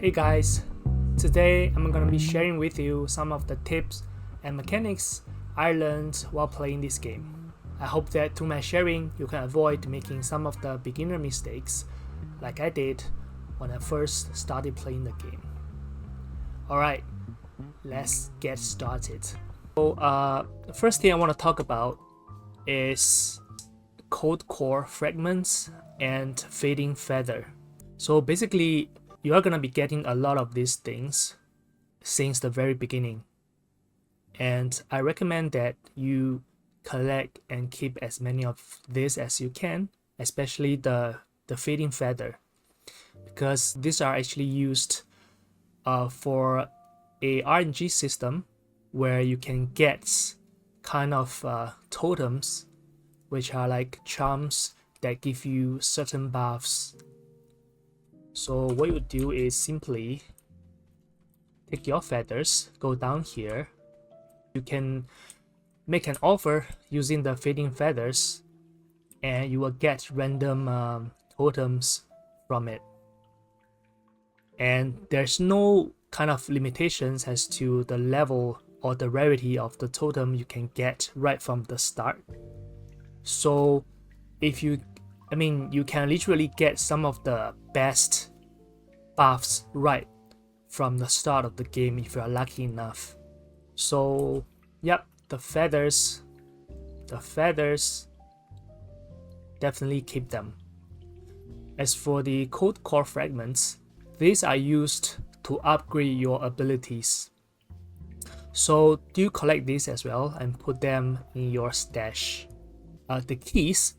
Hey guys, today I'm gonna be sharing with you some of the tips and mechanics I learned while playing this game. I hope that through my sharing you can avoid making some of the beginner mistakes like I did when I first started playing the game. Alright, let's get started. So the first thing I want to talk about is cold core fragments and fading feather. So basically you are going to be getting a lot of these things since the very beginning, and I recommend that you collect and keep as many of this as you can, especially the fading feather, because these are actually used for a RNG system where you can get kind of totems which are like charms that give you certain buffs. So what you would do is simply take your feathers, go down here. You can make an offer using the fading feathers and you will get random totems from it. And there's no kind of limitations as to the level or the rarity of the totem you can get right from the start. So if you can literally get some of the best buffs right from the start of the game if you are lucky enough. So yep, the feathers, definitely keep them. As for the cold core fragments, these are used to upgrade your abilities. So do collect these as well and put them in your stash. The keys,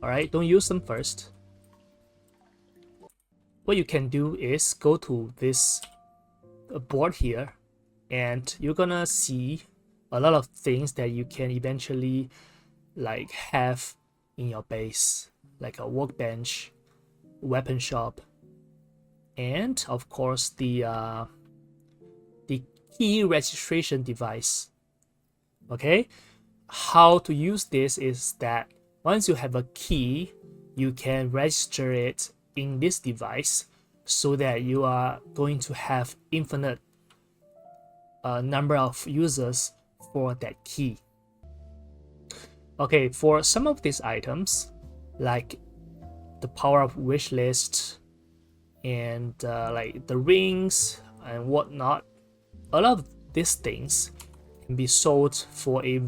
alright, don't use them first. What you can do is go to this board here and you're gonna see a lot of things that you can eventually like have in your base, like a workbench, weapon shop, and of course the key registration device. Okay, how to use this is that once you have a key, you can register it in this device so that you are going to have infinite number of users for that key. Okay, for some of these items like the power up wish list and like the rings and whatnot, a lot of these things can be sold for a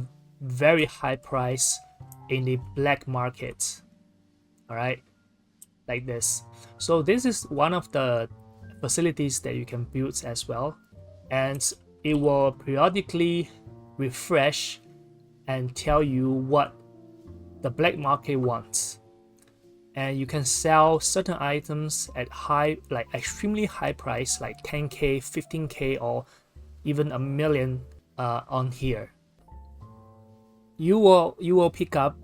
very high price in the black market. All right, like this. So this is one of the facilities that you can build as well, and it will periodically refresh and tell you what the black market wants, and you can sell certain items at like extremely high price, like 10k, 15k, or even a million on here. You will pick up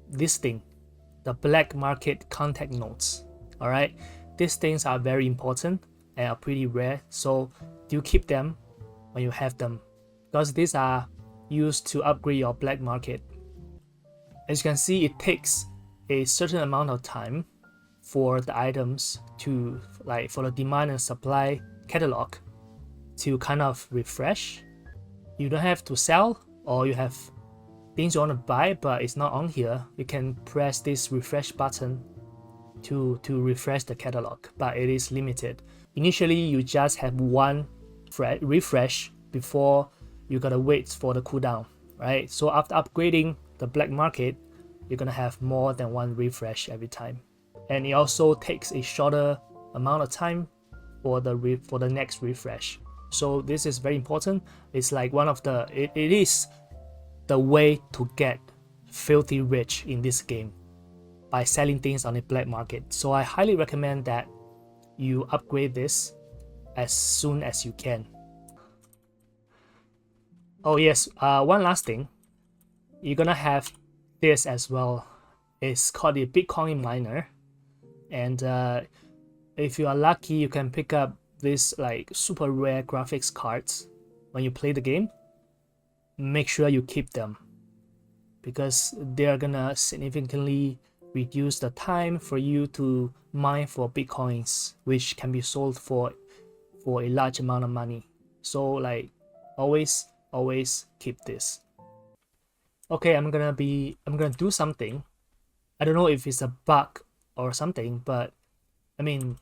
this thing, the black market contact notes. All right, these things are very important and are pretty rare, so do keep them when you have them, because these are used to upgrade your black market. As you can see, it takes a certain amount of time for the items to, like, for the demand and supply catalog to kind of refresh. You don't have to sell, or you have things you want to buy but it's not on here, you can press this refresh button to refresh the catalog, but it is limited. Initially you just have one refresh before you gotta wait for the cooldown, right? So after upgrading the black market, you're gonna have more than one refresh every time, and it also takes a shorter amount of time for the next refresh. So this is very important. It's like one of the it is the way to get filthy rich in this game, by selling things on the black market. So I highly recommend that you upgrade this as soon as you can. Oh yes, one last thing, you're gonna have this as well. It's called the Bitcoin miner, and if you are lucky, you can pick up this like super rare graphics cards when you play the game. Make sure you keep them, because they are gonna significantly reduce the time for you to mine for bitcoins, which can be sold for a large amount of money. So like always keep this. Okay, I'm gonna do something. I don't know if it's a bug or something, but I mean,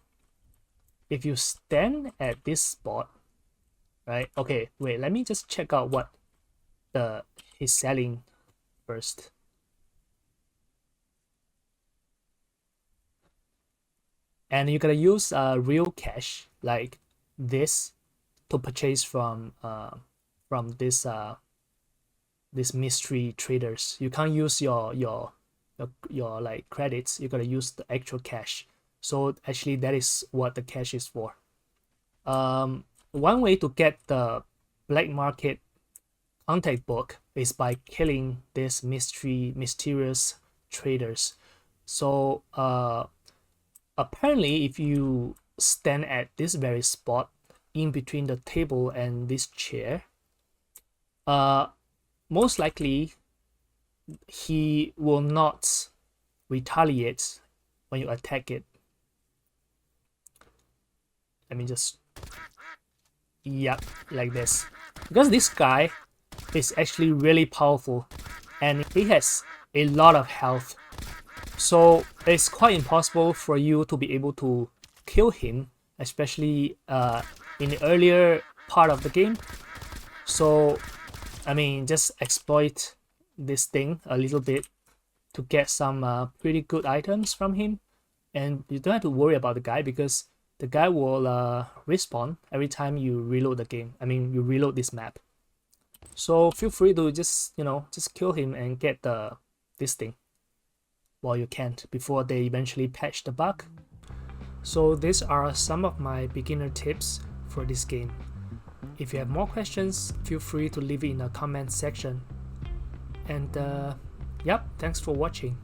if you stand at this spot, right? Okay, wait, let me just check out what he's selling first. And you're gonna use real cash like this to purchase from this mystery traders. You can't use your like credits. You gotta use the actual cash. So actually, that is what the cash is for. One way to get the black market contact book is by killing these mysterious traders. So apparently, if you stand at this very spot in between the table and this chair, most likely he will not retaliate when you attack it. Let me just, yep, like this. Because this guy is actually really powerful and he has a lot of health. So it's quite impossible for you to be able to kill him, especially in the earlier part of the game. So I mean, just exploit this thing a little bit to get some pretty good items from him, and you don't have to worry about the guy because the guy will respawn every time you reload the game. I mean, you reload this map. So feel free to just just kill him and get this thing while you can't before they eventually patch the bug. So these are some of my beginner tips for this game. If you have more questions, feel free to leave it in the comment section. And yep, thanks for watching.